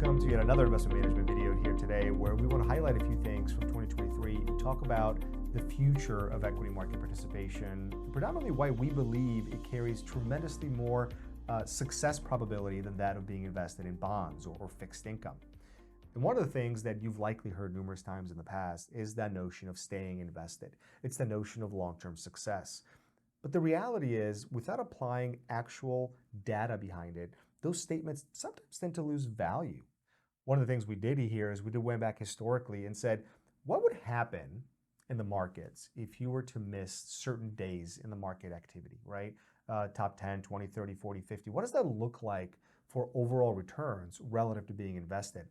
welcome to yet another investment management video here today, where we want to highlight a few things from 2023 and talk about the future of equity market participation, predominantly why we believe it carries tremendously more success probability than that of being invested in bonds or fixed income. And one of the things that you've likely heard numerous times in the past is that notion of staying invested. It's the notion of long-term success. But the reality is, without applying actual data behind it, those statements sometimes tend to lose value. One of the things we did here is we went back historically and said, what would happen in the markets if you were to miss certain days in the market activity, right? Top 10, 20, 30, 40, 50. What does that look like for overall returns relative to being invested?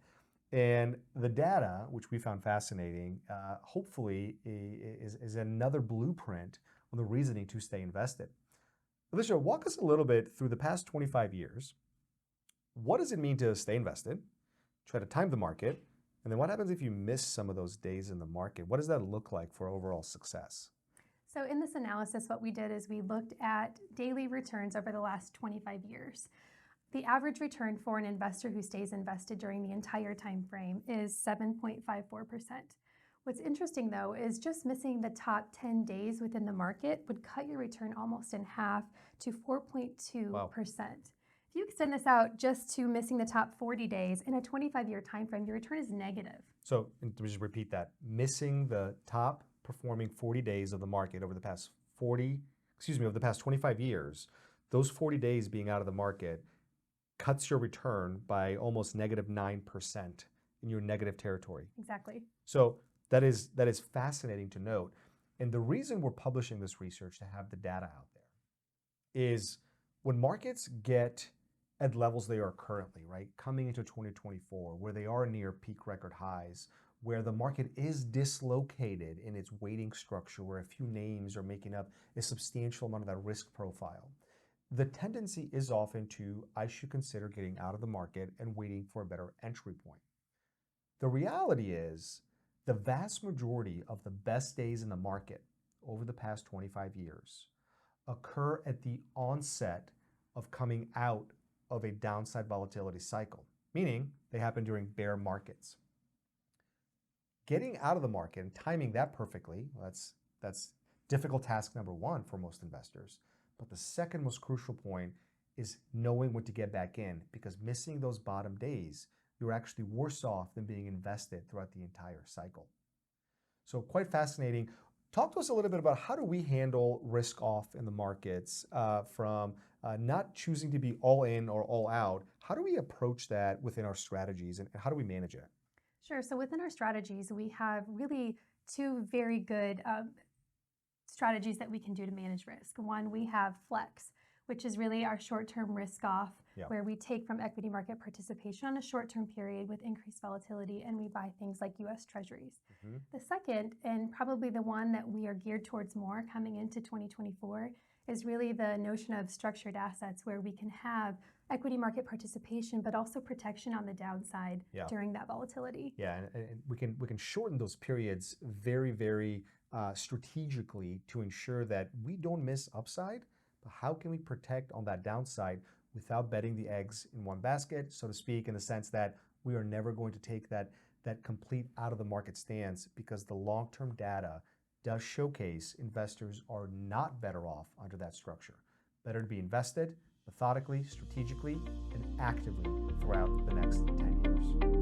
And the data, which we found fascinating, hopefully is another blueprint on the reasoning to stay invested. Alicia, walk us a little bit through the past 25 years. What does it mean to stay invested, try to time the market, and then what happens if you miss some of those days in the market? What does that look like for overall success? So in this analysis, what we did is we looked at daily returns over the last 25 years. The average return for an investor who stays invested during the entire time frame is 7.54%. What's interesting, though, is just missing the top 10 days within the market would cut your return almost in half to 4.2%. Wow. If you extend this out just to missing the top 40 days in a 25-year time frame, your return is negative. So let me just repeat that. Missing the top performing 40 days of the market over the past 25 years, those 40 days being out of the market cuts your return by almost negative 9% in your negative territory. Exactly. So that is fascinating to note. And the reason we're publishing this research to have the data out there is when markets get at levels they are currently, right, coming into 2024, where they are near peak record highs, where the market is dislocated in its weighting structure, where a few names are making up a substantial amount of that risk profile, the tendency is often to, I should consider getting out of the market and waiting for a better entry point. The reality is, the vast majority of the best days in the market over the past 25 years occur at the onset of coming out of a downside volatility cycle, meaning they happen during bear markets. Getting out of the market and timing that perfectly, that's difficult task number one for most investors. But the second most crucial point is knowing when to get back in, because missing those bottom days, you're actually worse off than being invested throughout the entire cycle. So quite fascinating. Talk to us a little bit about how do we handle risk off in the markets from not choosing to be all in or all out. How do we approach that within our strategies and how do we manage it? Sure. So within our strategies, we have really two very good strategies that we can do to manage risk. One, we have Flex, which is really our short-term risk off, where we take from equity market participation on a short-term period with increased volatility, and we buy things like U.S. Treasuries. Mm-hmm. The second, and probably the one that we are geared towards more coming into 2024, is really the notion of structured assets, where we can have equity market participation, but also protection on the downside during that volatility. Yeah, and we can shorten those periods very, very strategically to ensure that we don't miss upside. But how can we protect on that downside without betting the eggs in one basket, so to speak, in the sense that we are never going to take that complete out of the market stance, because the long-term data does showcase investors are not better off under that structure. Better to be invested methodically, strategically, and actively throughout the next 10 years.